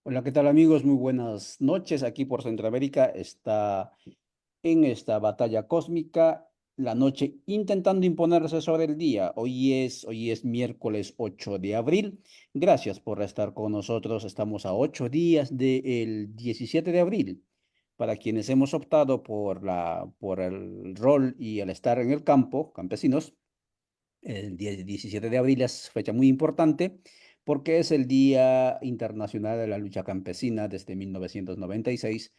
Hola, ¿qué tal amigos? Muy buenas noches. Aquí por Centroamérica está en esta batalla cósmica la noche intentando imponerse sobre el día. Hoy es miércoles 8 de abril. Gracias por estar con nosotros. Estamos a 8 días del 17 de abril. Para quienes hemos optado por el rol y el estar en el campo, campesinos, el día 17 de abril es fecha muy importante porque es el Día Internacional de la Lucha Campesina desde 1996,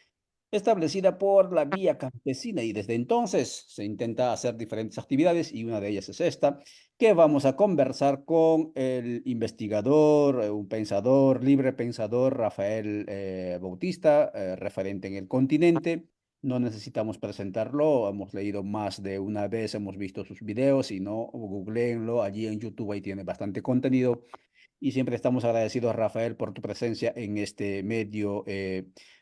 establecida por la Vía Campesina, y desde entonces se intenta hacer diferentes actividades y una de ellas es esta, que vamos a conversar con el investigador, un pensador, libre pensador, Rafael Bautista, referente en el continente. No necesitamos presentarlo, hemos leído más de una vez, hemos visto sus videos, si no, googleenlo, allí en YouTube ahí tiene bastante contenido. Y siempre estamos agradecidos, Rafael, por tu presencia en este medio,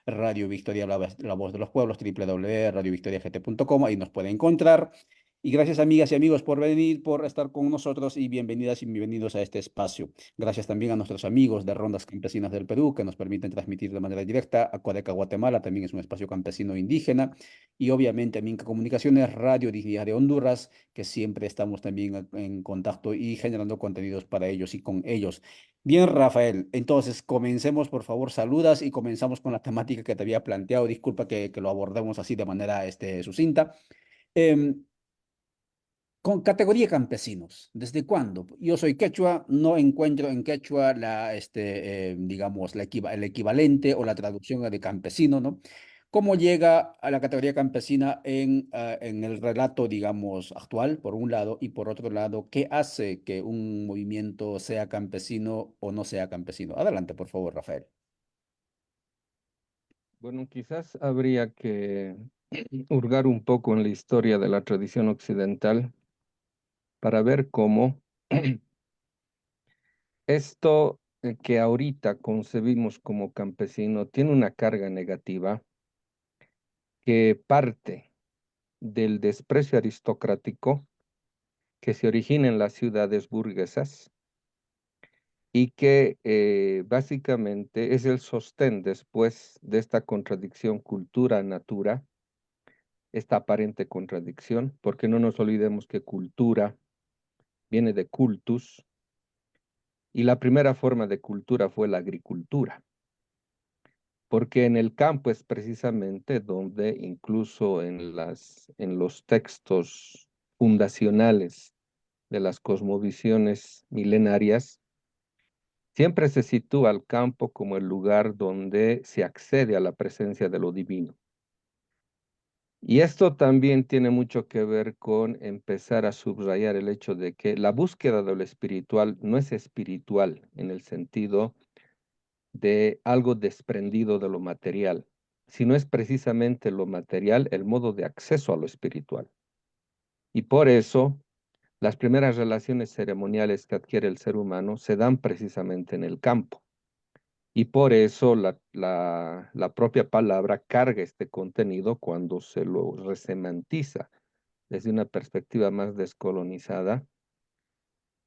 Radio Victoria, la voz de los pueblos, www.radiovictoriagt.com, ahí nos puede encontrar. Y gracias, amigas y amigos, por venir, por estar con nosotros, y bienvenidas y bienvenidos a este espacio. Gracias también a nuestros amigos de Rondas Campesinas del Perú, que nos permiten transmitir de manera directa. A Codeca Guatemala también es un espacio campesino indígena. Y obviamente a Minca Comunicaciones, Radio Dignidad de Honduras, que siempre estamos también en contacto y generando contenidos para ellos y con ellos. Bien, Rafael, entonces comencemos, por favor, saludas y comenzamos con la temática que te había planteado. Disculpa que lo abordemos así de manera sucinta. Em, con categoría campesinos, ¿desde cuándo? Yo soy quechua, no encuentro en quechua digamos, el equivalente o la traducción de campesino, ¿no? ¿Cómo llega a la categoría campesina en el relato, digamos, actual, por un lado, y por otro lado, qué hace que un movimiento sea campesino o no sea campesino? Adelante, por favor, Rafael. Bueno, quizás habría que hurgar un poco en la historia de la tradición occidental para ver cómo esto que ahorita concebimos como campesino tiene una carga negativa que parte del desprecio aristocrático que se origina en las ciudades burguesas y que básicamente es el sostén después de esta contradicción cultura-natura, esta aparente contradicción, porque no nos olvidemos que cultura viene de cultus, y la primera forma de cultura fue la agricultura, porque en el campo es precisamente donde incluso en los textos fundacionales de las cosmovisiones milenarias, siempre se sitúa al campo como el lugar donde se accede a la presencia de lo divino. Y esto también tiene mucho que ver con empezar a subrayar el hecho de que la búsqueda de lo espiritual no es espiritual en el sentido de algo desprendido de lo material, sino es precisamente lo material el modo de acceso a lo espiritual. Y por eso las primeras relaciones ceremoniales que adquiere el ser humano se dan precisamente en el campo. Y por eso la propia palabra carga este contenido cuando se lo resemantiza desde una perspectiva más descolonizada,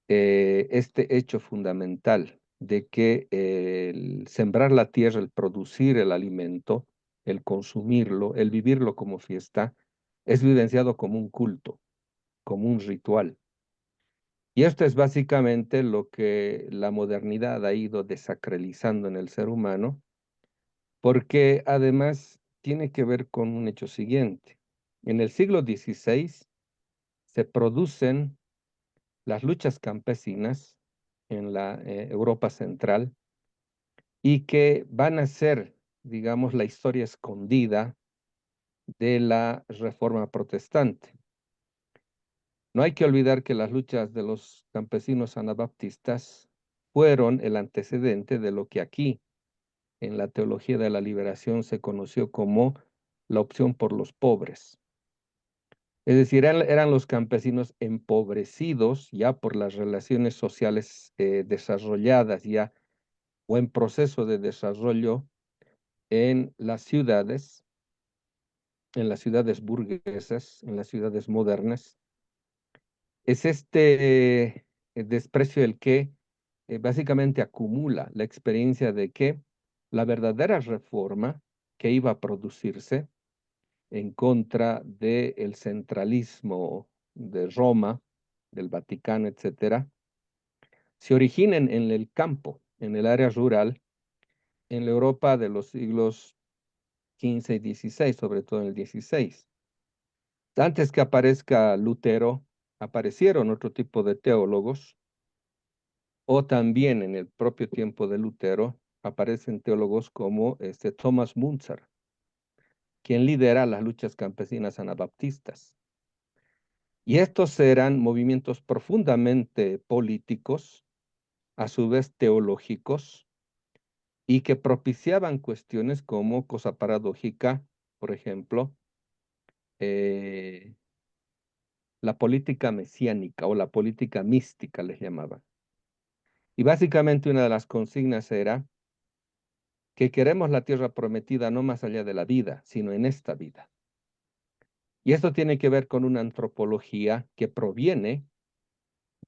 este hecho fundamental de que el sembrar la tierra, el producir el alimento, el consumirlo, el vivirlo como fiesta, es vivenciado como un culto, como un ritual. Y esto es básicamente lo que la modernidad ha ido desacralizando en el ser humano, porque además tiene que ver con un hecho siguiente. En el siglo XVI se producen las luchas campesinas en la Europa central y que van a ser, digamos, la historia escondida de la Reforma Protestante. No hay que olvidar que las luchas de los campesinos anabaptistas fueron el antecedente de lo que aquí, en la teología de la liberación, se conoció como la opción por los pobres. Es decir, eran los campesinos empobrecidos ya por las relaciones sociales desarrolladas ya o en proceso de desarrollo en las ciudades burguesas, en las ciudades modernas. Es este desprecio el que básicamente acumula la experiencia de que la verdadera reforma que iba a producirse en contra del centralismo de Roma, del Vaticano, etcétera, se originen en el campo, en el área rural, en la Europa de los siglos XV y XVI, sobre todo en el XVI. Antes que aparezca Lutero, aparecieron otro tipo de teólogos, o también en el propio tiempo de Lutero aparecen teólogos como Thomas Müntzer, quien lidera las luchas campesinas anabaptistas. Y estos eran movimientos profundamente políticos, a su vez teológicos, y que propiciaban cuestiones como, cosa paradójica, por ejemplo, eh, la política mesiánica o la política mística les llamaban. Y básicamente una de las consignas era que queremos la tierra prometida no más allá de la vida, sino en esta vida. Y esto tiene que ver con una antropología que proviene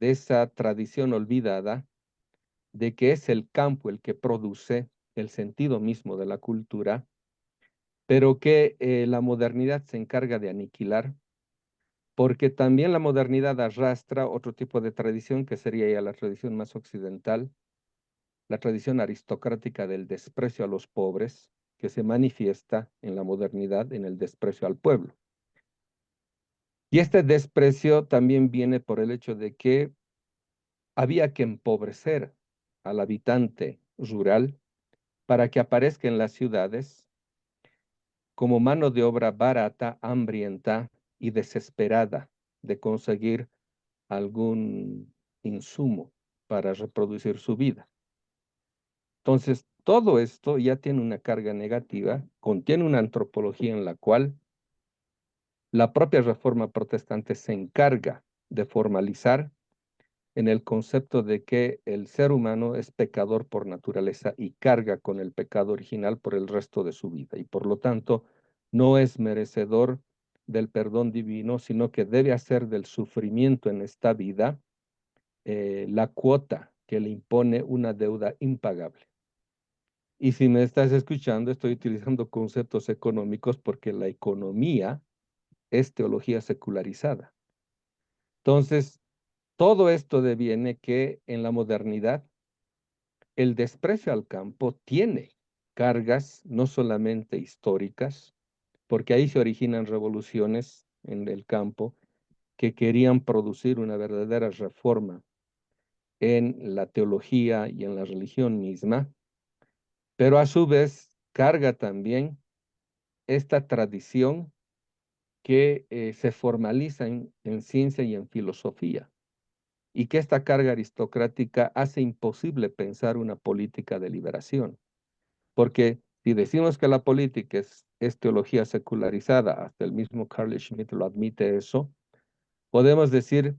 de esa tradición olvidada de que es el campo el que produce el sentido mismo de la cultura, pero que la modernidad se encarga de aniquilar, porque también la modernidad arrastra otro tipo de tradición que sería ya la tradición más occidental, la tradición aristocrática del desprecio a los pobres, que se manifiesta en la modernidad en el desprecio al pueblo. Y este desprecio también viene por el hecho de que había que empobrecer al habitante rural para que aparezca en las ciudades como mano de obra barata, hambrienta y desesperada de conseguir algún insumo para reproducir su vida. Entonces, todo esto ya tiene una carga negativa, contiene una antropología en la cual la propia reforma protestante se encarga de formalizar en el concepto de que el ser humano es pecador por naturaleza y carga con el pecado original por el resto de su vida y por lo tanto no es merecedor del perdón divino, sino que debe hacer del sufrimiento en esta vida la cuota que le impone una deuda impagable. Y si me estás escuchando, estoy utilizando conceptos económicos porque la economía es teología secularizada. Entonces, todo esto deviene que en la modernidad el desprecio al campo tiene cargas no solamente históricas, porque ahí se originan revoluciones en el campo que querían producir una verdadera reforma en la teología y en la religión misma, pero a su vez carga también esta tradición que se formaliza en ciencia y en filosofía, y que esta carga aristocrática hace imposible pensar una política de liberación. Porque si decimos que la política es teología secularizada, hasta el mismo Carl Schmitt lo admite eso, podemos decir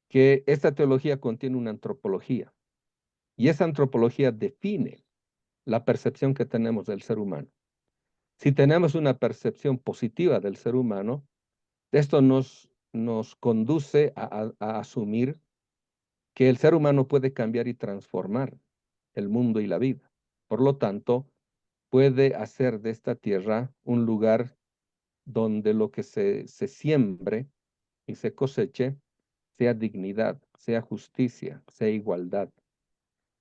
que esta teología contiene una antropología, y esa antropología define la percepción que tenemos del ser humano. Si tenemos una percepción positiva del ser humano, esto nos conduce a asumir que el ser humano puede cambiar y transformar el mundo y la vida. Por lo tanto, puede hacer de esta tierra un lugar donde lo que se siembre y se coseche sea dignidad, sea justicia, sea igualdad.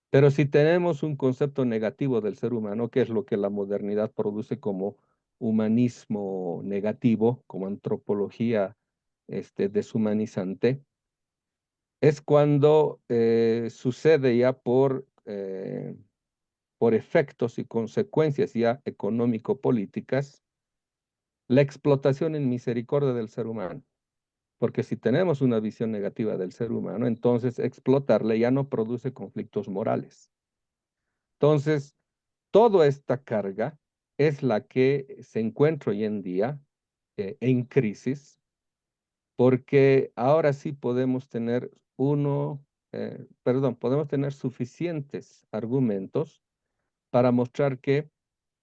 Pero si tenemos un concepto negativo del ser humano, que es lo que la modernidad produce como humanismo negativo, como antropología deshumanizante, es cuando sucede ya por efectos y consecuencias ya económico-políticas, la explotación en misericordia del ser humano. Porque si tenemos una visión negativa del ser humano, entonces explotarle ya no produce conflictos morales. Entonces, toda esta carga es la que se encuentra hoy en día en crisis, porque ahora sí podemos tener podemos tener suficientes argumentos para mostrar que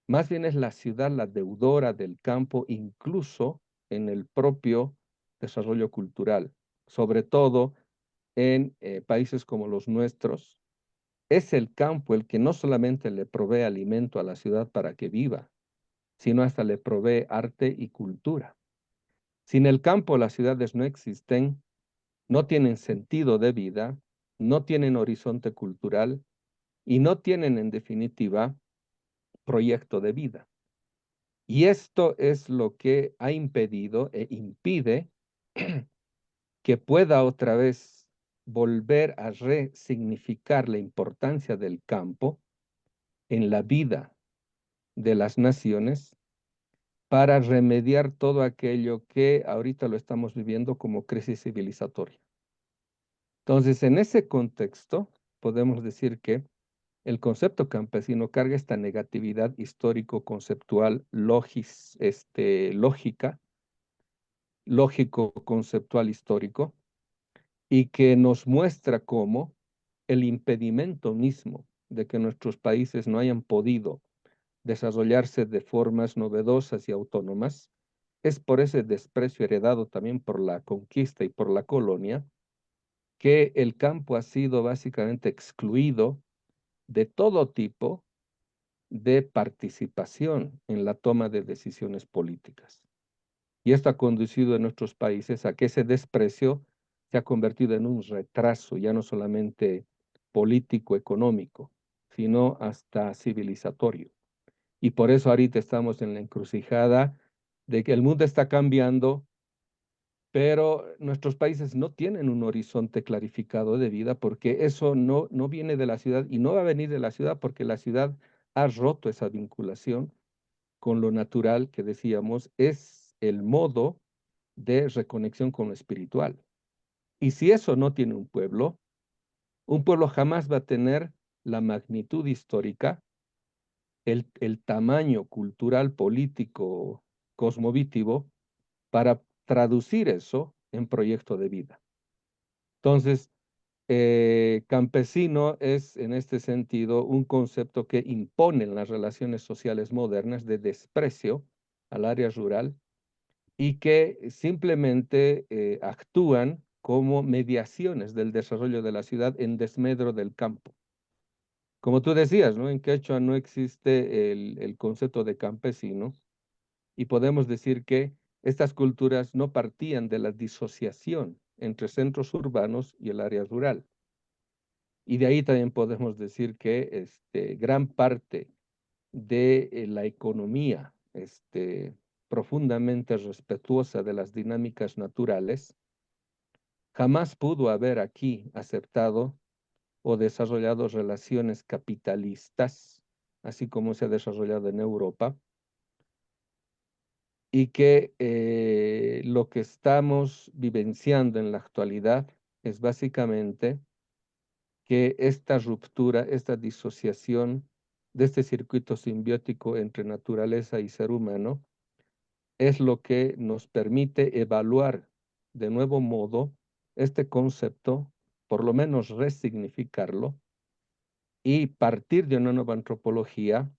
más bien es la ciudad la deudora del campo, incluso en el propio desarrollo cultural, sobre todo en países como los nuestros, es el campo el que no solamente le provee alimento a la ciudad para que viva, sino hasta le provee arte y cultura. Sin el campo, las ciudades no existen, no tienen sentido de vida, no tienen horizonte cultural y no tienen, en definitiva, proyecto de vida. Y esto es lo que ha impedido e impide que pueda otra vez volver a resignificar la importancia del campo en la vida de las naciones para remediar todo aquello que ahorita lo estamos viviendo como crisis civilizatoria. Entonces, en ese contexto, podemos decir que el concepto campesino carga esta negatividad histórico-conceptual, lógica, lógico-conceptual histórico, y que nos muestra cómo el impedimento mismo de que nuestros países no hayan podido desarrollarse de formas novedosas y autónomas es por ese desprecio heredado también por la conquista y por la colonia, que el campo ha sido básicamente excluido de todo tipo de participación en la toma de decisiones políticas. Y esto ha conducido en nuestros países a que ese desprecio se ha convertido en un retraso, ya no solamente político, económico, sino hasta civilizatorio. Y por eso ahorita estamos en la encrucijada de que el mundo está cambiando, pero nuestros países no tienen un horizonte clarificado de vida porque eso no viene de la ciudad y no va a venir de la ciudad porque la ciudad ha roto esa vinculación con lo natural que decíamos es el modo de reconexión con lo espiritual. Y si eso no tiene un pueblo jamás va a tener la magnitud histórica, el tamaño cultural, político, cosmovitivo, para traducir eso en proyecto de vida. Entonces, campesino es en este sentido un concepto que impone en las relaciones sociales modernas de desprecio al área rural y que simplemente actúan como mediaciones del desarrollo de la ciudad en desmedro del campo. Como tú decías, ¿no? En quechua no existe el concepto de campesino y podemos decir que estas culturas no partían de la disociación entre centros urbanos y el área rural. Y de ahí también podemos decir que gran parte de la economía profundamente respetuosa de las dinámicas naturales, jamás pudo haber aquí aceptado o desarrollado relaciones capitalistas, así como se ha desarrollado en Europa, y que lo que estamos vivenciando en la actualidad es básicamente que esta ruptura, esta disociación de este circuito simbiótico entre naturaleza y ser humano, es lo que nos permite evaluar de nuevo modo este concepto, por lo menos resignificarlo y partir de una nueva antropología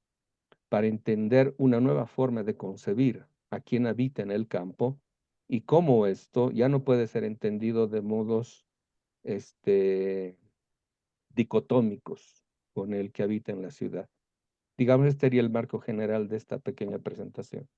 para entender una nueva forma de concebir a quien habita en el campo y cómo esto ya no puede ser entendido de modos este, dicotómicos con el que habita en la ciudad. Digamos, este sería el marco general de esta pequeña presentación.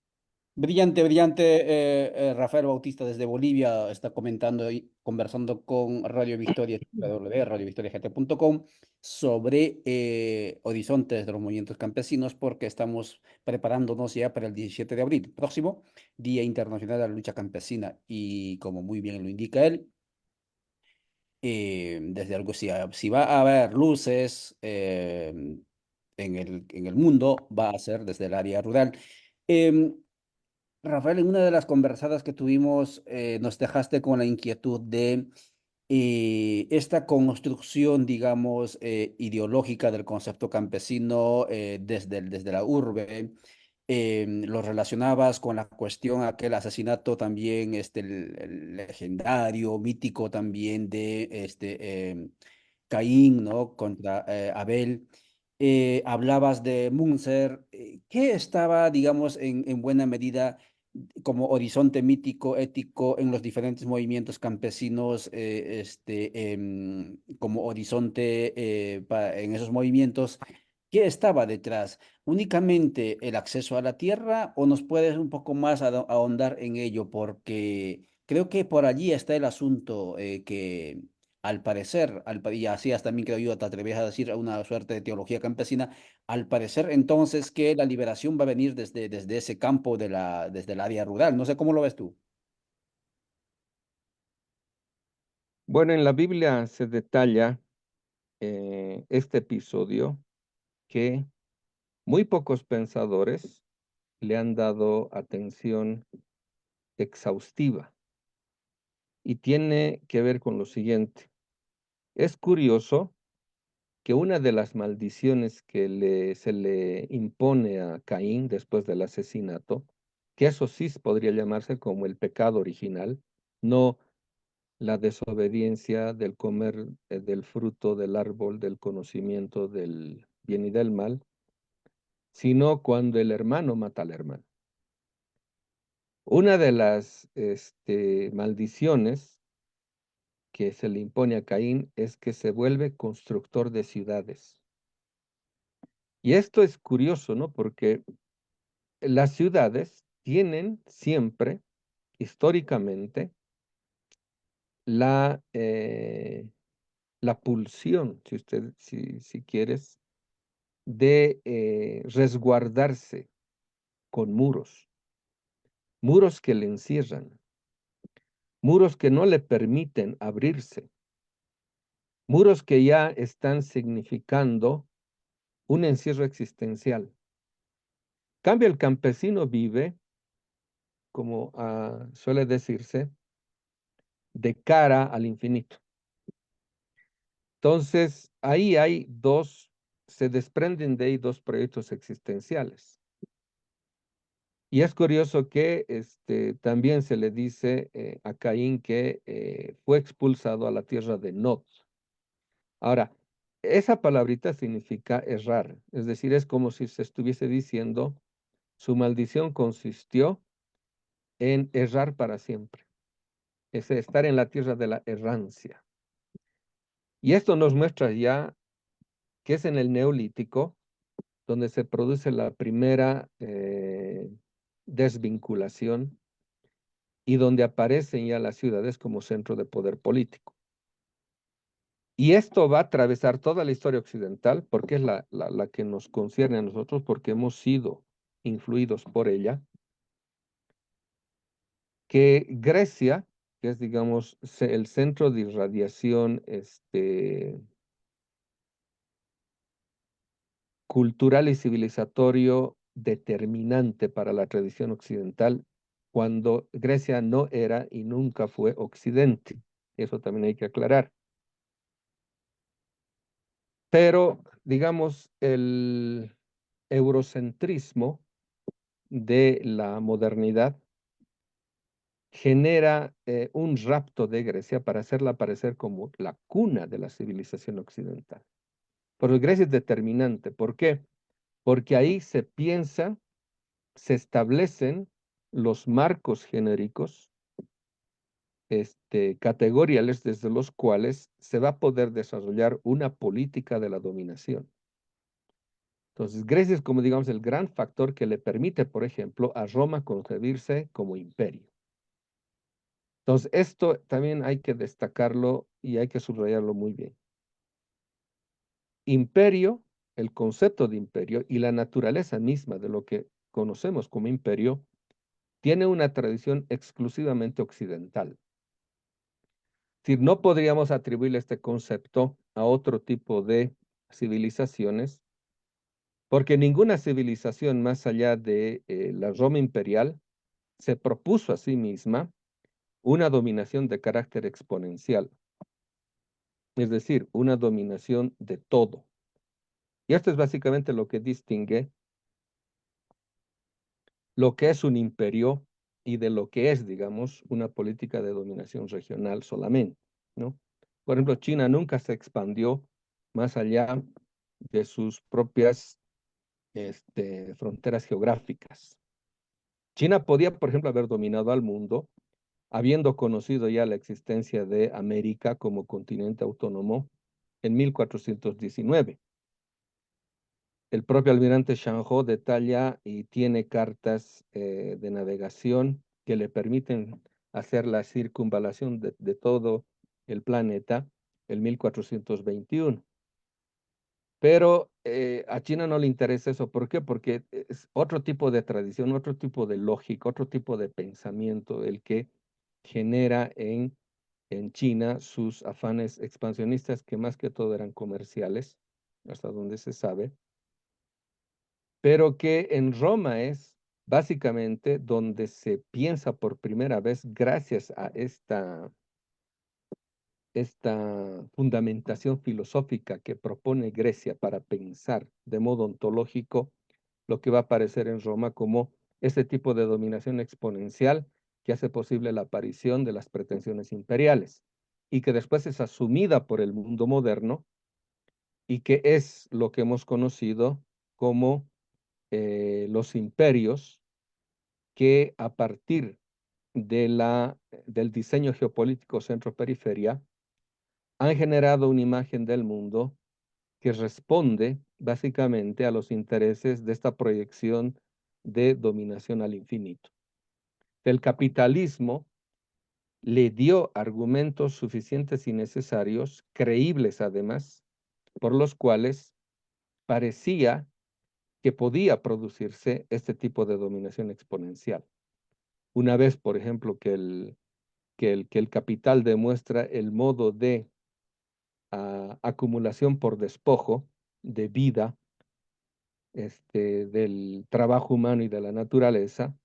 Brillante, brillante. Rafael Bautista desde Bolivia está comentando y conversando con Radio Victoria, www.radiovictoriagt.com, sobre horizontes de los movimientos campesinos, porque estamos preparándonos ya para el 17 de abril, próximo Día Internacional de la Lucha Campesina. Y como muy bien lo indica él, desde algo, si va a haber luces en el mundo, va a ser desde el área rural. Em, Rafael, en una de las conversadas que tuvimos, nos dejaste con la inquietud de esta construcción, digamos, ideológica del concepto campesino desde la urbe. Lo relacionabas con la cuestión, aquel asesinato también, el legendario, mítico también de Caín, ¿no? Contra Abel. Hablabas de Munzer, que estaba, digamos, en buena medida como horizonte mítico, ético en los diferentes movimientos campesinos, como horizonte en esos movimientos. ¿Qué estaba detrás? ¿Únicamente el acceso a la tierra o nos puedes un poco más ahondar en ello? Porque creo que por allí está el asunto que al parecer, y así hasta también creo yo, te atreves a decir una suerte de teología campesina, al parecer entonces que la liberación va a venir desde ese campo desde el área rural. No sé cómo lo ves tú. Bueno, en la Biblia se detalla este episodio que muy pocos pensadores le han dado atención exhaustiva y tiene que ver con lo siguiente. Es curioso que una de las maldiciones que se le impone a Caín después del asesinato, que eso sí podría llamarse como el pecado original, no la desobediencia del comer del fruto del árbol del conocimiento del bien y del mal, sino cuando el hermano mata al hermano. Una de las maldiciones que se le impone a Caín es que se vuelve constructor de ciudades. Y esto es curioso, ¿no? Porque las ciudades tienen siempre, históricamente, la, la pulsión, si quieres, de resguardarse con muros, muros que le encierran, muros que no le permiten abrirse, muros que ya están significando un encierro existencial. Cambio, el campesino vive, como suele decirse, de cara al infinito. Entonces, se desprenden de ahí dos proyectos existenciales. Y es curioso que también se le dice a Caín que fue expulsado a la tierra de Nod. Ahora, esa palabrita significa errar, es decir, es como si se estuviese diciendo, su maldición consistió en errar para siempre, es estar en la tierra de la errancia. Y esto nos muestra ya que es en el Neolítico donde se produce la primera desvinculación y donde aparecen ya las ciudades como centro de poder político. Y esto va a atravesar toda la historia occidental, porque es la que nos concierne a nosotros, porque hemos sido influidos por ella, que Grecia, que es, digamos, el centro de irradiación cultural y civilizatorio determinante para la tradición occidental, cuando Grecia no era y nunca fue Occidente. Eso también hay que aclarar. Pero, digamos, el eurocentrismo de la modernidad genera un rapto de Grecia para hacerla aparecer como la cuna de la civilización occidental. Pero Grecia es determinante. ¿Por qué? Porque ahí se piensa, se establecen los marcos genéricos, categoriales desde los cuales se va a poder desarrollar una política de la dominación. Entonces, Grecia es como, digamos, el gran factor que le permite, por ejemplo, a Roma concebirse como imperio. Entonces, esto también hay que destacarlo y hay que subrayarlo muy bien. Imperio, el concepto de imperio y la naturaleza misma de lo que conocemos como imperio, tiene una tradición exclusivamente occidental. Es decir, no podríamos atribuirle este concepto a otro tipo de civilizaciones, porque ninguna civilización más allá de la Roma imperial se propuso a sí misma una dominación de carácter exponencial, es decir, una dominación de todo. Y esto es básicamente lo que distingue lo que es un imperio y de lo que es, digamos, una política de dominación regional solamente, ¿no? Por ejemplo, China nunca se expandió más allá de sus propias fronteras geográficas. China podía, por ejemplo, haber dominado al mundo, habiendo conocido ya la existencia de América como continente autónomo en 1419. El propio almirante Shanghou detalla y tiene cartas de navegación que le permiten hacer la circunvalación de todo el planeta en 1421. Pero a China no le interesa eso. ¿Por qué? Porque es otro tipo de tradición, otro tipo de lógica, otro tipo de pensamiento el que genera en China sus afanes expansionistas, que más que todo eran comerciales, hasta donde se sabe, pero que en Roma es básicamente donde se piensa por primera vez, gracias a esta fundamentación filosófica que propone Grecia para pensar de modo ontológico lo que va a aparecer en Roma como este tipo de dominación exponencial que hace posible la aparición de las pretensiones imperiales y que después es asumida por el mundo moderno y que es lo que hemos conocido como los imperios que a partir del diseño geopolítico centro-periferia han generado una imagen del mundo que responde básicamente a los intereses de esta proyección de dominación al infinito. El capitalismo le dio argumentos suficientes y necesarios, creíbles además, por los cuales parecía que podía producirse este tipo de dominación exponencial. Una vez, por ejemplo, que el capital demuestra el modo de acumulación por despojo de vida, del trabajo humano y de la naturaleza,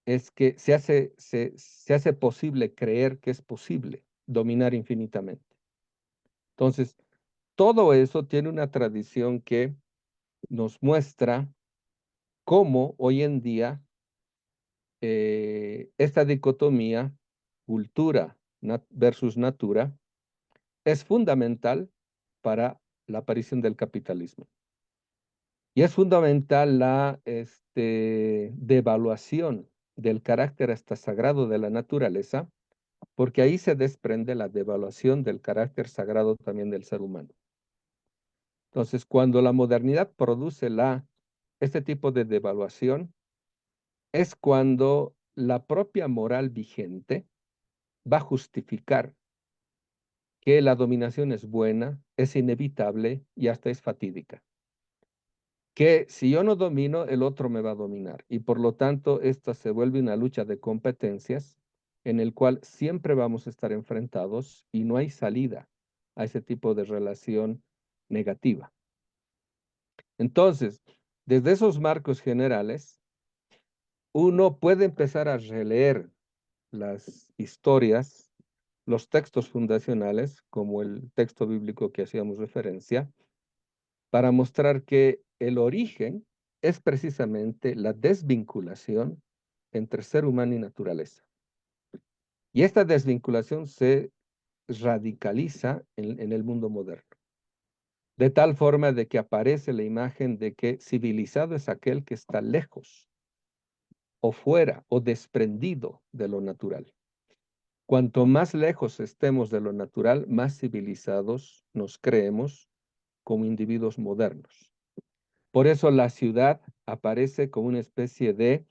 es que se hace posible creer que es posible dominar infinitamente. Entonces, todo eso tiene una tradición que nos muestra cómo hoy en día esta dicotomía, cultura versus natura, es fundamental para la aparición del capitalismo. Y es fundamental la devaluación del carácter hasta sagrado de la naturaleza, porque ahí se desprende la devaluación del carácter sagrado también del ser humano. Entonces, cuando la modernidad produce este tipo de devaluación, es cuando la propia moral vigente va a justificar que la dominación es buena, es inevitable y hasta es fatídica. Que si yo no domino, el otro me va a dominar. Y por lo tanto, esta se vuelve una lucha de competencias en el cual siempre vamos a estar enfrentados y no hay salida a ese tipo de relación negativa. Entonces, desde esos marcos generales, uno puede empezar a releer las historias, los textos fundacionales, como el texto bíblico que hacíamos referencia, para mostrar que el origen es precisamente la desvinculación entre ser humano y naturaleza. Y esta desvinculación se radicaliza en el mundo moderno, de tal forma de que aparece la imagen de que civilizado es aquel que está lejos o fuera o desprendido de lo natural. Cuanto más lejos estemos de lo natural, más civilizados nos creemos como individuos modernos. Por eso la ciudad aparece como una especie de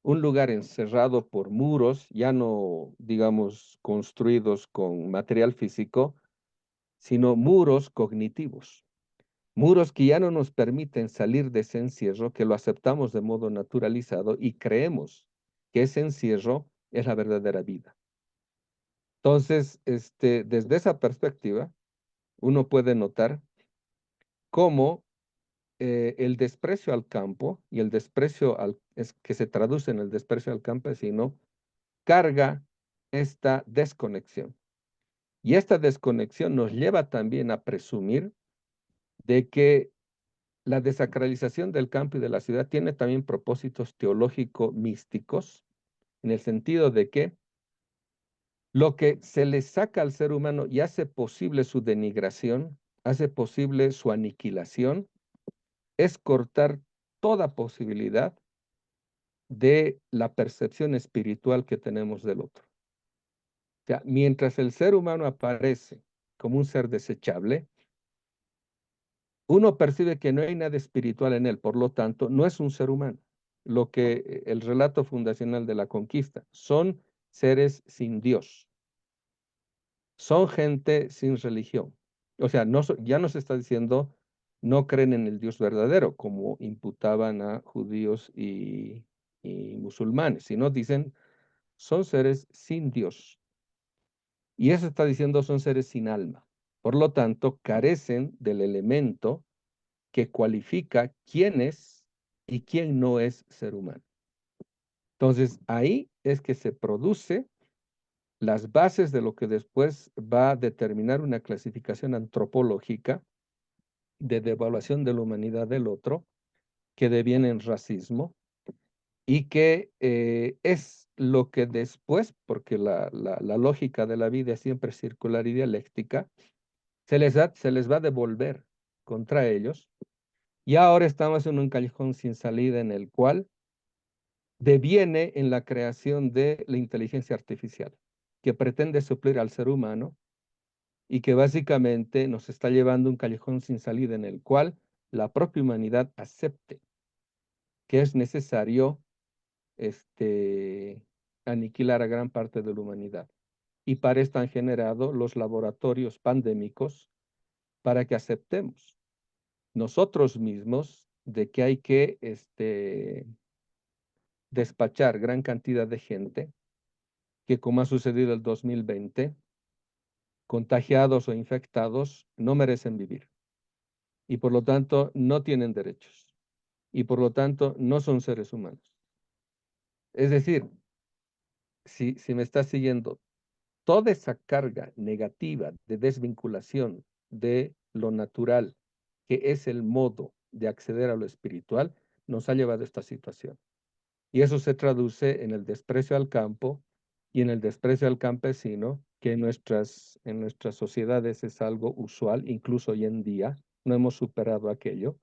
un lugar encerrado por muros, ya no, digamos, construidos con material físico, sino muros cognitivos. Muros que ya no nos permiten salir de ese encierro, que lo aceptamos de modo naturalizado y creemos que ese encierro es la verdadera vida. Entonces, desde esa perspectiva, uno puede notar cómo el desprecio al campo y el desprecio que se traduce en el desprecio al campesino carga esta desconexión. Y esta desconexión nos lleva también a presumir de que la desacralización del campo y de la ciudad tiene también propósitos teológico-místicos, en el sentido de que lo que se le saca al ser humano y hace posible su denigración, hace posible su aniquilación, es cortar toda posibilidad de la percepción espiritual que tenemos del otro. O sea, mientras el ser humano aparece como un ser desechable, uno percibe que no hay nada espiritual en él, por lo tanto, no es un ser humano. Lo que el relato fundacional de la conquista son seres sin Dios, son gente sin religión. O sea, ya no se está diciendo no creen en el Dios verdadero, como imputaban a judíos y musulmanes, sino dicen son seres sin Dios. Y eso está diciendo son seres sin alma. Por lo tanto, carecen del elemento que cualifica quién es y quién no es ser humano. Entonces, ahí es que se produce las bases de lo que después va a determinar una clasificación antropológica de devaluación de la humanidad del otro, que deviene en racismo y que es lo que después, porque la lógica de la vida es siempre circular y dialéctica, se les va a devolver contra ellos. Y ahora estamos en un callejón sin salida en el cual deviene en la creación de la inteligencia artificial, que pretende suplir al ser humano y que básicamente nos está llevando a un callejón sin salida en el cual la propia humanidad acepte que es necesario aniquilar a gran parte de la humanidad. Y para esto han generado los laboratorios pandémicos para que aceptemos nosotros mismos de que hay que despachar gran cantidad de gente que, como ha sucedido el 2020, contagiados o infectados, no merecen vivir y por lo tanto no tienen derechos y por lo tanto no son seres humanos. Es decir, si me estás siguiendo, toda esa carga negativa de desvinculación de lo natural, que es el modo de acceder a lo espiritual, nos ha llevado a esta situación. Y eso se traduce en el desprecio al campo y en el desprecio al campesino, que en nuestras sociedades es algo usual, incluso hoy en día, no hemos superado aquello,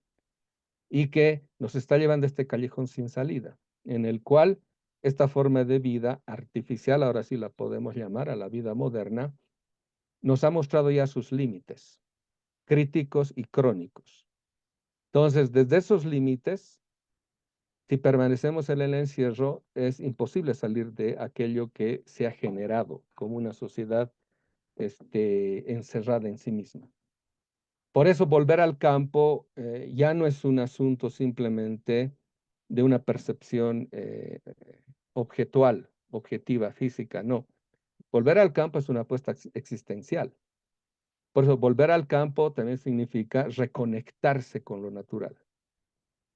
y que nos está llevando a este callejón sin salida, en el cual esta forma de vida artificial, ahora sí la podemos llamar a la vida moderna, nos ha mostrado ya sus límites críticos y crónicos. Entonces, desde esos límites, si permanecemos en el encierro, es imposible salir de aquello que se ha generado como una sociedad encerrada en sí misma. Por eso volver al campo ya no es un asunto simplemente de una percepción objetual, objetiva, física, no. Volver al campo es una apuesta existencial. Por eso volver al campo también significa reconectarse con lo natural.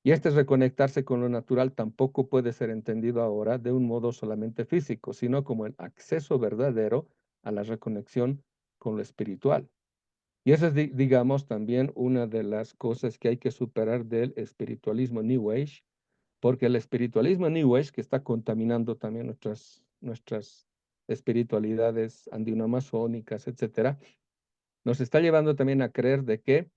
Y este reconectarse con lo natural tampoco puede ser entendido ahora de un modo solamente físico, sino como el acceso verdadero a la reconexión con lo espiritual. Y esa es, digamos, también una de las cosas que hay que superar del espiritualismo New Age, porque el espiritualismo New Age, que está contaminando también nuestras espiritualidades andino-amazónicas, etcétera, nos está llevando también a creer de que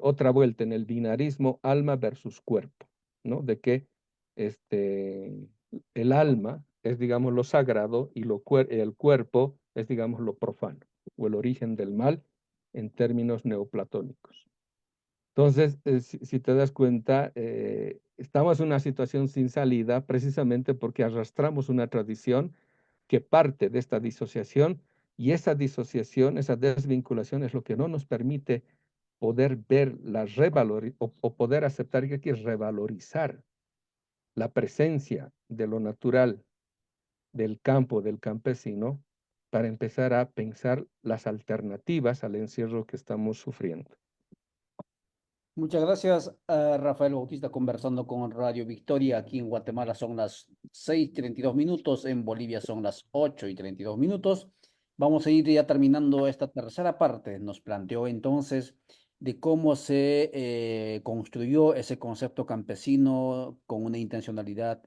otra vuelta en el binarismo alma versus cuerpo, ¿no? De que el alma es, digamos, lo sagrado y el cuerpo es, digamos, lo profano o el origen del mal en términos neoplatónicos. Entonces, si te das cuenta, estamos en una situación sin salida precisamente porque arrastramos una tradición que parte de esta disociación y esa disociación, esa desvinculación es lo que no nos permite poder ver o poder aceptar que hay que revalorizar la presencia de lo natural, del campo, del campesino, para empezar a pensar las alternativas al encierro que estamos sufriendo. Muchas gracias, Rafael Bautista, conversando con Radio Victoria. Aquí en Guatemala son las 6:32 minutos, en Bolivia son las 8:32 minutos. Vamos a ir ya terminando esta tercera parte. Nos planteó entonces de cómo se construyó ese concepto campesino con una intencionalidad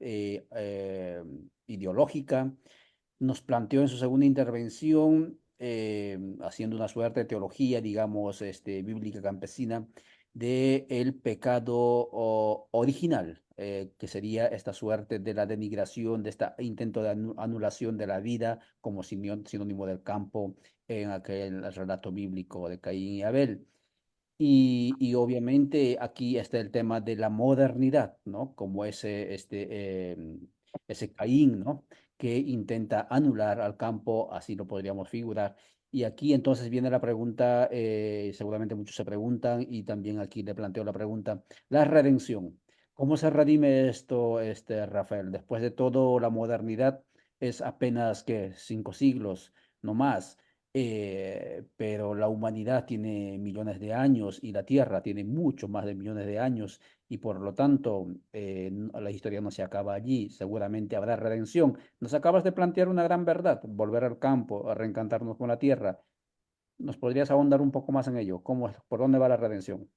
ideológica. Nos planteó en su segunda intervención, haciendo una suerte de teología, digamos, bíblica campesina, de el pecado original, que sería esta suerte de la denigración, de este intento de anulación de la vida como sinónimo del campo en aquel relato bíblico de Caín y Abel. Y obviamente aquí está el tema de la modernidad, ¿no? Como ese Caín, ¿no? Que intenta anular al campo, así lo podríamos figurar. Y aquí entonces viene la pregunta, seguramente muchos se preguntan, y también aquí le planteo la pregunta, la redención. ¿Cómo se redime esto, Rafael? Después de todo, la modernidad es apenas, ¿qué? 5 siglos, no más, pero la humanidad tiene millones de años y la Tierra tiene mucho más de millones de años y por lo tanto la historia no se acaba allí, seguramente habrá redención. Nos acabas de plantear una gran verdad, volver al campo, a reencantarnos con la Tierra. ¿Nos podrías ahondar un poco más en ello? ¿Por dónde va la redención?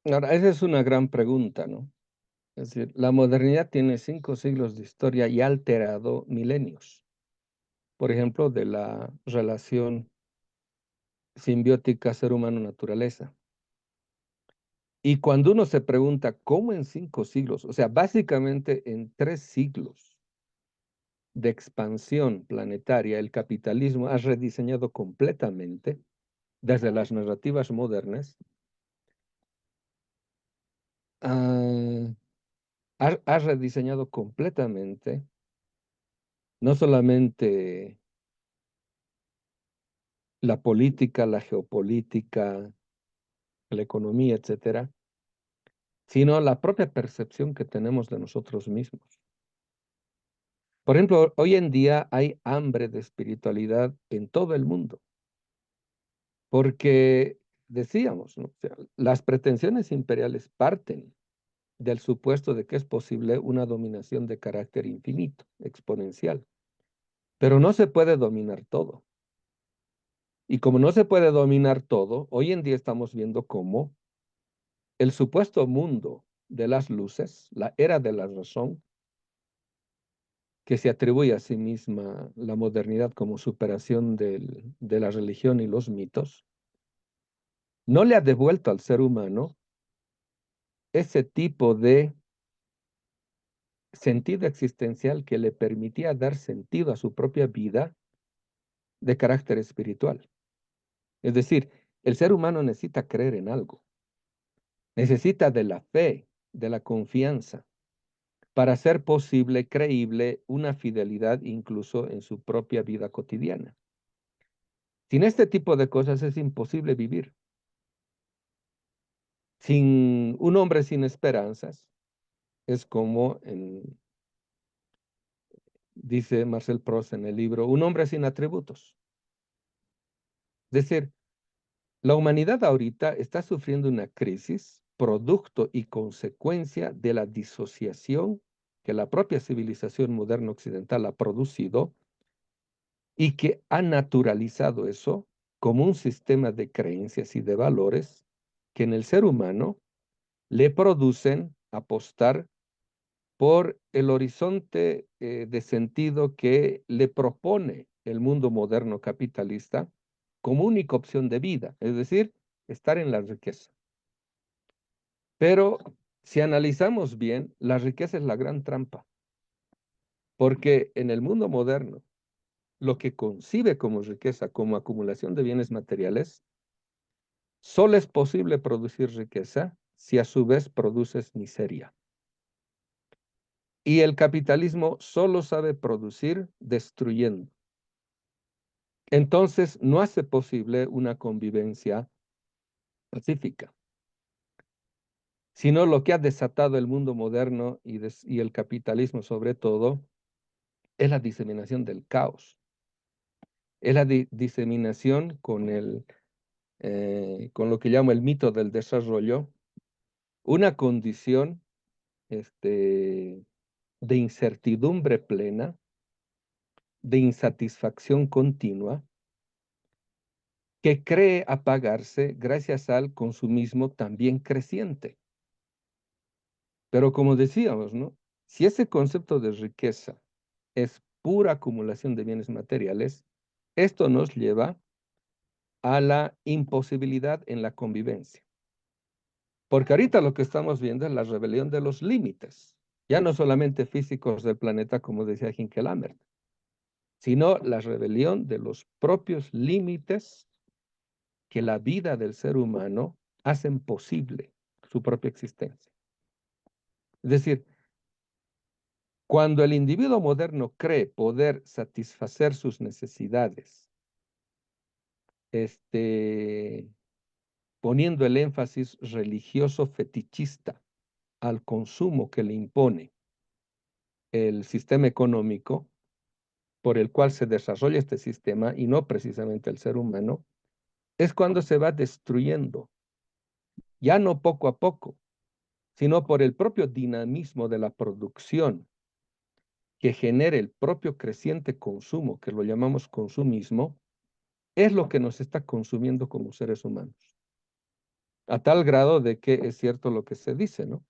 Ahora, esa es una gran pregunta, ¿no? Es decir, la modernidad tiene 5 siglos de historia y ha alterado milenios. Por ejemplo, de la relación simbiótica ser humano-naturaleza. Y cuando uno se pregunta, ¿cómo en 5 siglos? O sea, básicamente en 3 siglos de expansión planetaria, el capitalismo ha rediseñado completamente, desde las narrativas modernas, ah, ha rediseñado completamente no solamente la política, la geopolítica, la economía, etcétera, sino la propia percepción que tenemos de nosotros mismos. Por ejemplo, hoy en día hay hambre de espiritualidad en todo el mundo, porque decíamos, ¿no? O sea, las pretensiones imperiales parten del supuesto de que es posible una dominación de carácter infinito, exponencial, pero no se puede dominar todo. Y como no se puede dominar todo, hoy en día estamos viendo cómo el supuesto mundo de las luces, la era de la razón, que se atribuye a sí misma la modernidad como superación de la religión y los mitos, no le ha devuelto al ser humano ese tipo de sentido existencial que le permitía dar sentido a su propia vida de carácter espiritual. Es decir, el ser humano necesita creer en algo, necesita de la fe, de la confianza, para hacer posible, creíble, una fidelidad incluso en su propia vida cotidiana. Sin este tipo de cosas es imposible vivir. Sin un hombre sin esperanzas, es como dice Marcel Proust en el libro, un hombre sin atributos. Es decir, la humanidad ahorita está sufriendo una crisis, producto y consecuencia de la disociación que la propia civilización moderna occidental ha producido y que ha naturalizado eso como un sistema de creencias y de valores que en el ser humano le producen apostar por el horizonte de sentido que le propone el mundo moderno capitalista como única opción de vida, es decir, estar en la riqueza. Pero si analizamos bien, la riqueza es la gran trampa, porque en el mundo moderno, lo que concibe como riqueza, como acumulación de bienes materiales, solo es posible producir riqueza si a su vez produces miseria. Y el capitalismo solo sabe producir destruyendo. Entonces no hace posible una convivencia pacífica, sino lo que ha desatado el mundo moderno y el capitalismo sobre todo es la diseminación del caos, es la diseminación con lo que llamo el mito del desarrollo, una condición de incertidumbre plena, de insatisfacción continua, que cree apagarse gracias al consumismo también creciente. Pero como decíamos, ¿no? Si ese concepto de riqueza es pura acumulación de bienes materiales, esto nos lleva a la imposibilidad en la convivencia. Porque ahorita lo que estamos viendo es la rebelión de los límites, ya no solamente físicos del planeta, como decía Hinkelhammer, sino la rebelión de los propios límites que la vida del ser humano hacen posible su propia existencia. Es decir, cuando el individuo moderno cree poder satisfacer sus necesidades, poniendo el énfasis religioso fetichista al consumo que le impone el sistema económico por el cual se desarrolla este sistema y no precisamente el ser humano, es cuando se va destruyendo, ya no poco a poco, sino por el propio dinamismo de la producción que genera el propio creciente consumo, que lo llamamos consumismo, es lo que nos está consumiendo como seres humanos. A tal grado de que es cierto lo que se dice, ¿no?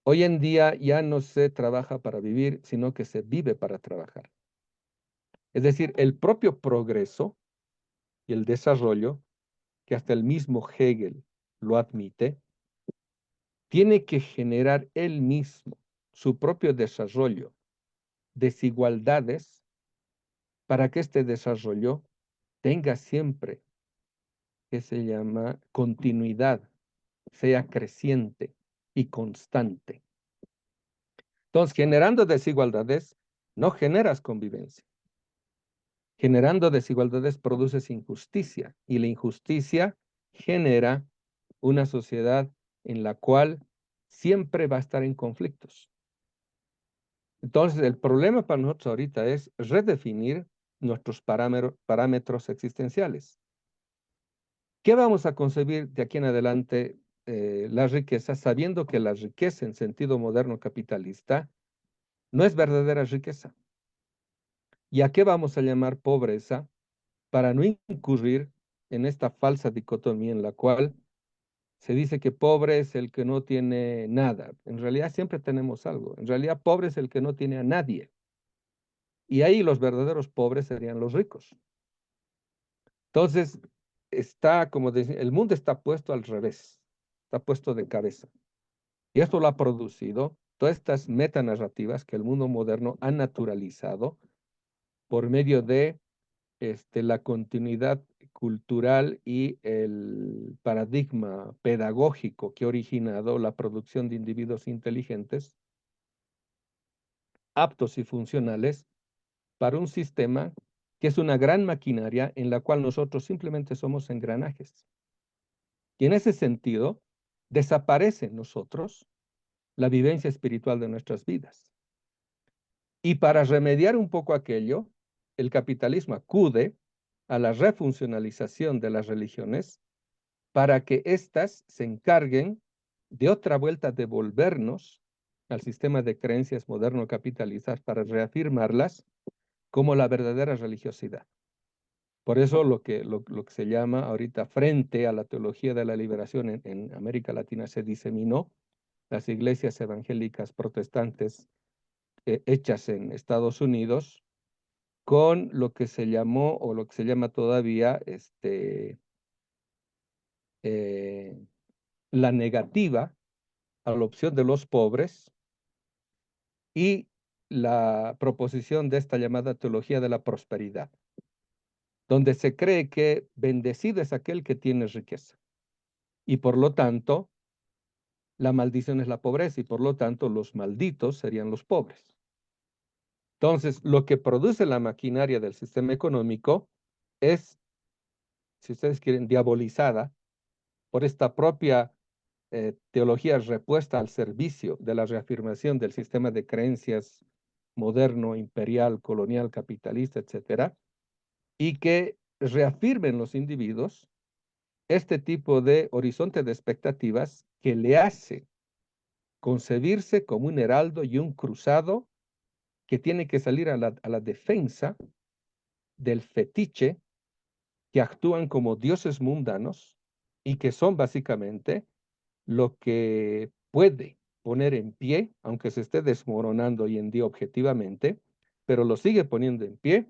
Hoy en día ya no se trabaja para vivir, sino que se vive para trabajar. Es decir, el propio progreso y el desarrollo, que hasta el mismo Hegel lo admite, tiene que generar él mismo su propio desarrollo, desigualdades, para que este desarrollo tenga siempre, que se llama continuidad, sea creciente y constante. Entonces, generando desigualdades, no generas convivencia. Generando desigualdades produces injusticia y la injusticia genera una sociedad en la cual siempre va a estar en conflictos. Entonces, el problema para nosotros ahorita es redefinir nuestros parámetros existenciales. ¿Qué vamos a concebir de aquí en adelante la riqueza, sabiendo que la riqueza en sentido moderno capitalista no es verdadera riqueza? ¿Y a qué vamos a llamar pobreza para no incurrir en esta falsa dicotomía en la cual se dice que pobre es el que no tiene nada? En realidad siempre tenemos algo. En realidad pobre es el que no tiene a nadie. Y ahí los verdaderos pobres serían los ricos. Entonces, está, como decía, el mundo está puesto al revés, está puesto de cabeza. Y esto lo ha producido todas estas metanarrativas que el mundo moderno ha naturalizado por medio de la continuidad cultural y el paradigma pedagógico que ha originado la producción de individuos inteligentes, aptos y funcionales para un sistema que es una gran maquinaria en la cual nosotros simplemente somos engranajes. Y en ese sentido, desaparece en nosotros la vivencia espiritual de nuestras vidas. Y para remediar un poco aquello, el capitalismo acude a la refuncionalización de las religiones para que éstas se encarguen de otra vuelta de volvernos al sistema de creencias moderno capitalistas para reafirmarlas como la verdadera religiosidad. Por eso lo que se llama ahorita frente a la teología de la liberación en América Latina se diseminó, las iglesias evangélicas protestantes hechas en Estados Unidos, con lo que se llamó o lo que se llama todavía eh, la negativa a la opción de los pobres y la proposición de esta llamada teología de la prosperidad, donde se cree que bendecido es aquel que tiene riqueza y por lo tanto la maldición es la pobreza y por lo tanto los malditos serían los pobres. Entonces, lo que produce la maquinaria del sistema económico es, si ustedes quieren, diabolizada por esta propia teología repuesta al servicio de la reafirmación del sistema de creencias moderno, imperial, colonial, capitalista, etcétera, y que reafirmen los individuos este tipo de horizonte de expectativas que le hace concebirse como un heraldo y un cruzado que tiene que salir a la defensa del fetiche, que actúan como dioses mundanos y que son básicamente lo que puede poner en pie, aunque se esté desmoronando hoy en día objetivamente, pero lo sigue poniendo en pie,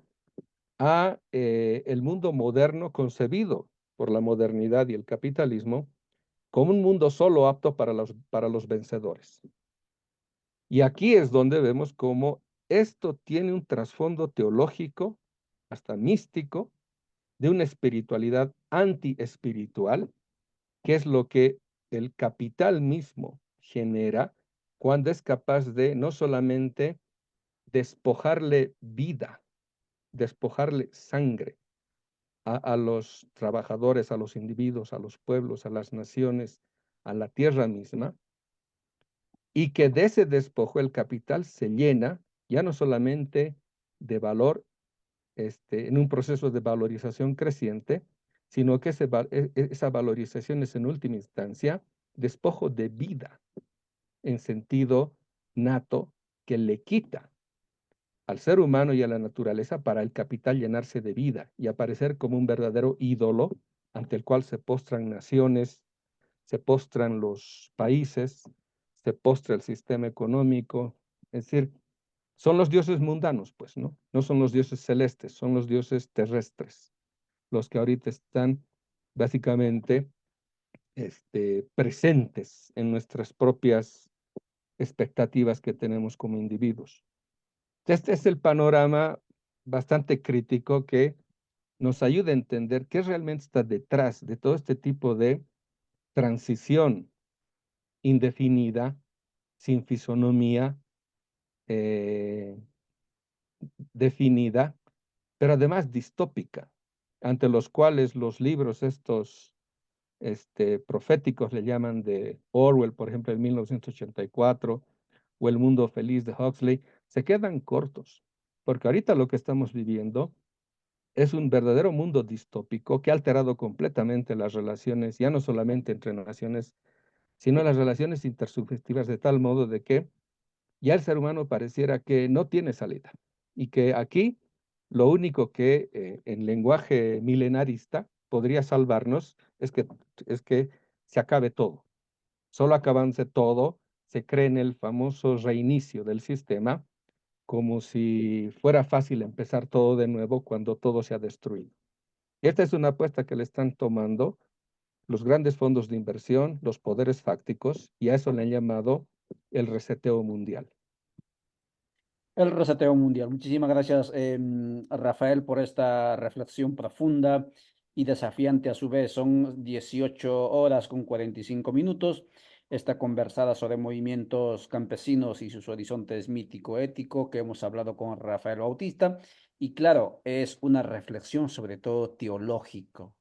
a el mundo moderno concebido por la modernidad y el capitalismo como un mundo solo apto para los vencedores. Y aquí es donde vemos cómo esto tiene un trasfondo teológico, hasta místico, de una espiritualidad anti-espiritual, que es lo que el capital mismo genera cuando es capaz de no solamente despojarle vida, despojarle sangre a los trabajadores, a los individuos, a los pueblos, a las naciones, a la tierra misma, y que de ese despojo el capital se llena ya no solamente de valor en un proceso de valorización creciente, sino que esa valorización es en última instancia despojo de vida en sentido nato que le quita al ser humano y a la naturaleza para el capital llenarse de vida y aparecer como un verdadero ídolo ante el cual se postran naciones, se postran los países, se postra el sistema económico, es decir, son los dioses mundanos, pues, ¿no? No son los dioses celestes, son los dioses terrestres, los que ahorita están básicamente presentes en nuestras propias expectativas que tenemos como individuos. Este es el panorama bastante crítico que nos ayuda a entender qué realmente está detrás de todo este tipo de transición indefinida, sin fisonomía eh, definida, pero además distópica, ante los cuales los libros estos proféticos le llaman de Orwell, por ejemplo, en 1984, o El Mundo Feliz de Huxley, se quedan cortos, porque ahorita lo que estamos viviendo es un verdadero mundo distópico que ha alterado completamente las relaciones, ya no solamente entre naciones, sino las relaciones intersubjetivas de tal modo de que ya el ser humano pareciera que no tiene salida y que aquí lo único que en lenguaje milenarista podría salvarnos es que se acabe todo. Solo acabándose todo, se cree en el famoso reinicio del sistema, como si fuera fácil empezar todo de nuevo cuando todo se ha destruido. Esta es una apuesta que le están tomando los grandes fondos de inversión, los poderes fácticos, y a eso le han llamado el reseteo mundial. El reseteo mundial. Muchísimas gracias, Rafael, por esta reflexión profunda y desafiante a su vez. Son 18 horas con 45 minutos. Esta conversada sobre movimientos campesinos y sus horizontes mítico-ético que hemos hablado con Rafael Bautista. Y claro, es una reflexión sobre todo teológico,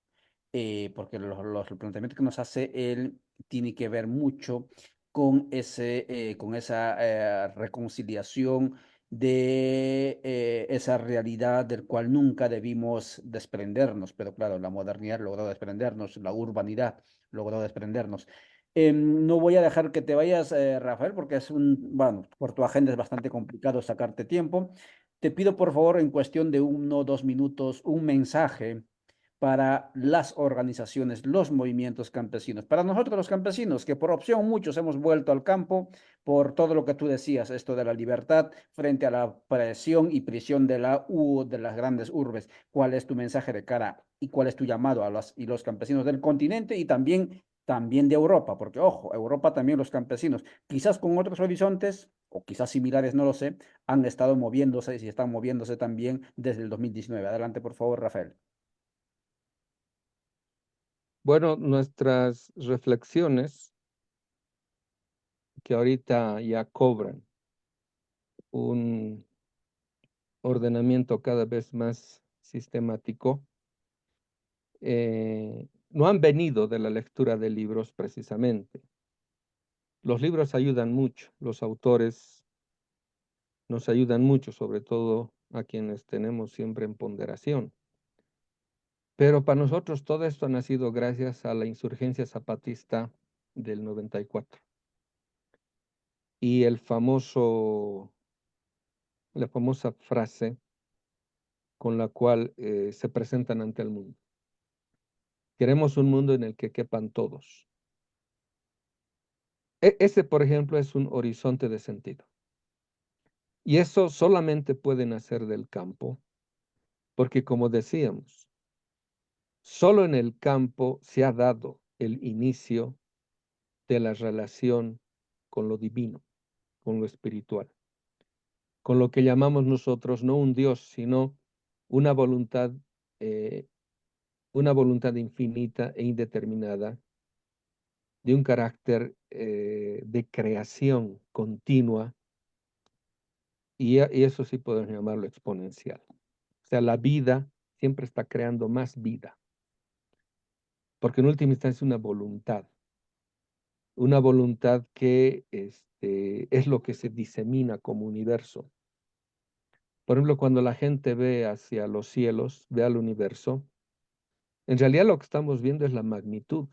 porque los planteamientos que nos hace él tiene que ver mucho con con esa reconciliación de esa realidad del cual nunca debimos desprendernos, pero claro, la modernidad logró desprendernos, la urbanidad logró desprendernos. No voy a dejar que te vayas, Rafael, porque bueno, por tu agenda es bastante complicado sacarte tiempo. Te pido por favor, en cuestión de 1 o 2 minutos, un mensaje para las organizaciones, los movimientos campesinos, para nosotros los campesinos, que por opción muchos hemos vuelto al campo por todo lo que tú decías, esto de la libertad frente a la presión y prisión de las grandes urbes. ¿Cuál es tu mensaje de cara y cuál es tu llamado a los campesinos del continente y también de Europa? Porque, ojo, Europa también los campesinos, quizás con otros horizontes o quizás similares, no lo sé, han estado moviéndose y están moviéndose también desde el 2019. Adelante, por favor, Rafael. Bueno, nuestras reflexiones que ahorita ya cobran un ordenamiento cada vez más sistemático, no han venido de la lectura de libros precisamente. Los libros ayudan mucho, los autores nos ayudan mucho, sobre todo a quienes tenemos siempre en ponderación. Pero para nosotros todo esto ha nacido gracias a la insurgencia zapatista del 94 y la famosa frase con la cual se presentan ante el mundo. Queremos un mundo en el que quepan todos. Ese, por ejemplo, es un horizonte de sentido. Y eso solamente puede nacer del campo, porque como decíamos, solo en el campo se ha dado el inicio de la relación con lo divino, con lo espiritual, con lo que llamamos nosotros no un Dios, sino una voluntad, eh, una voluntad infinita e indeterminada de un carácter de creación continua, y eso sí podemos llamarlo exponencial. O sea, la vida siempre está creando más vida, porque en última instancia es una voluntad que es lo que se disemina como universo. Por ejemplo, cuando la gente ve hacia los cielos, ve al universo, en realidad lo que estamos viendo es la magnitud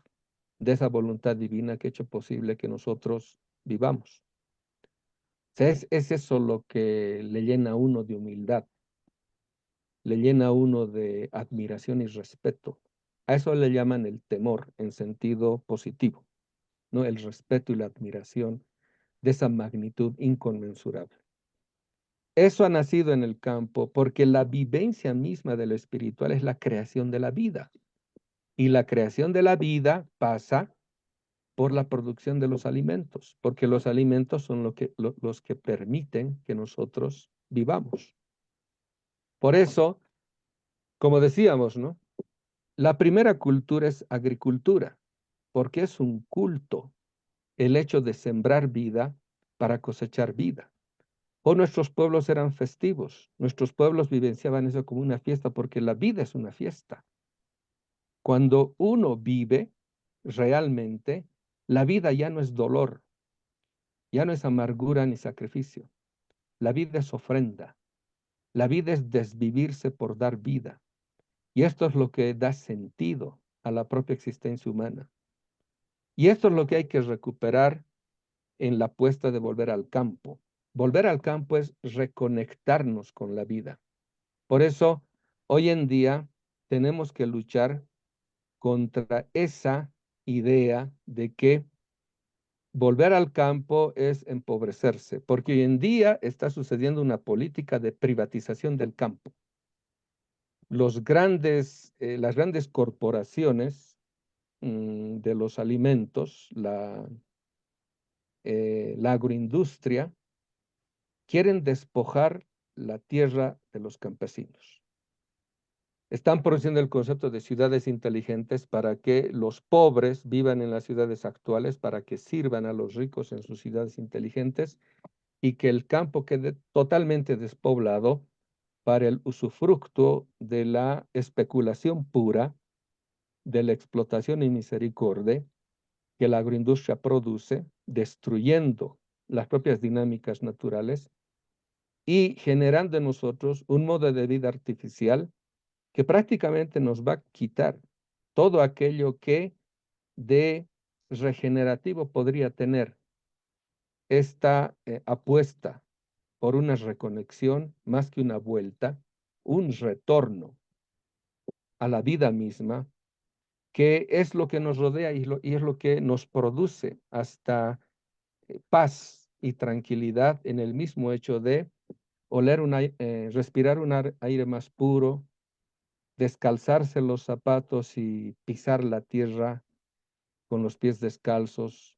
de esa voluntad divina que ha hecho posible que nosotros vivamos. O sea, es eso lo que le llena a uno de humildad, le llena a uno de admiración y respeto. A eso le llaman el temor en sentido positivo, ¿no? El respeto y la admiración de esa magnitud inconmensurable. Eso ha nacido en el campo porque la vivencia misma de lo espiritual es la creación de la vida. Y la creación de la vida pasa por la producción de los alimentos, porque los alimentos son los que permiten que nosotros vivamos. Por eso, como decíamos, ¿no? La primera cultura es agricultura, porque es un culto el hecho de sembrar vida para cosechar vida. O nuestros pueblos eran festivos, nuestros pueblos vivenciaban eso como una fiesta, porque la vida es una fiesta. Cuando uno vive realmente, la vida ya no es dolor, ya no es amargura ni sacrificio. La vida es ofrenda. La vida es desvivirse por dar vida. Y esto es lo que da sentido a la propia existencia humana. Y esto es lo que hay que recuperar en la apuesta de volver al campo. Volver al campo es reconectarnos con la vida. Por eso, hoy en día tenemos que luchar contra esa idea de que volver al campo es empobrecerse, porque hoy en día está sucediendo una política de privatización del campo. Las grandes corporaciones de los alimentos, la agroindustria, quieren despojar la tierra de los campesinos. Están produciendo el concepto de ciudades inteligentes para que los pobres vivan en las ciudades actuales, para que sirvan a los ricos en sus ciudades inteligentes y que el campo quede totalmente despoblado para el usufructo de la especulación pura, de la explotación y misericordia que la agroindustria produce, destruyendo las propias dinámicas naturales y generando en nosotros un modo de vida artificial que prácticamente nos va a quitar todo aquello que de regenerativo podría tener esta apuesta por una reconexión más que una vuelta, un retorno a la vida misma, que es lo que nos rodea y es lo que nos produce hasta paz y tranquilidad en el mismo hecho de respirar un aire más puro, descalzarse los zapatos y pisar la tierra con los pies descalzos,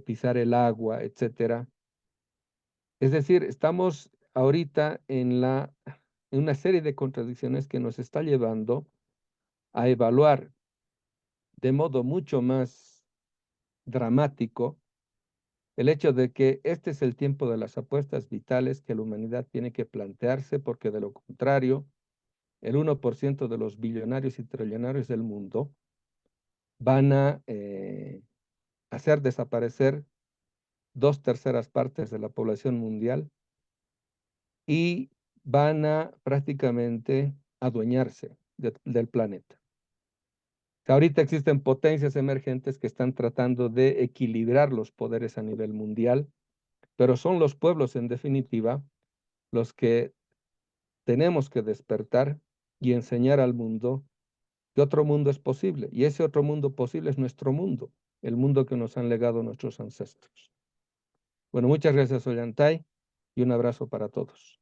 pisar el agua, etcétera. Es decir, estamos ahorita en una serie de contradicciones que nos está llevando a evaluar de modo mucho más dramático el hecho de que este es el tiempo de las apuestas vitales que la humanidad tiene que plantearse, porque de lo contrario, el 1% de los billonarios y trillonarios del mundo van a hacer desaparecer 2/3 partes de la población mundial y van a prácticamente adueñarse del planeta. Ahorita existen potencias emergentes que están tratando de equilibrar los poderes a nivel mundial, pero son los pueblos en definitiva los que tenemos que despertar y enseñar al mundo que otro mundo es posible. Y ese otro mundo posible es nuestro mundo, el mundo que nos han legado nuestros ancestros. Bueno, muchas gracias, Ollantay, y un abrazo para todos.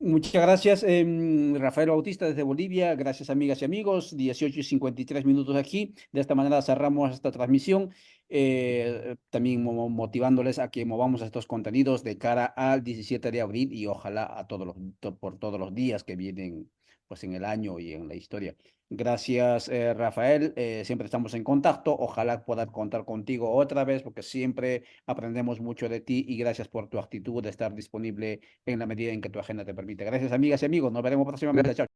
Muchas gracias, Rafael Bautista desde Bolivia. Gracias, amigas y amigos. 18:53 aquí. De esta manera cerramos esta transmisión, también motivándoles a que movamos estos contenidos de cara al 17 de abril y ojalá a por todos los días que vienen pues, en el año y en la historia. Gracias, Rafael. Siempre estamos en contacto. Ojalá pueda contar contigo otra vez porque siempre aprendemos mucho de ti y gracias por tu actitud de estar disponible en la medida en que tu agenda te permite. Gracias, amigas y amigos. Nos veremos próximamente. Chao.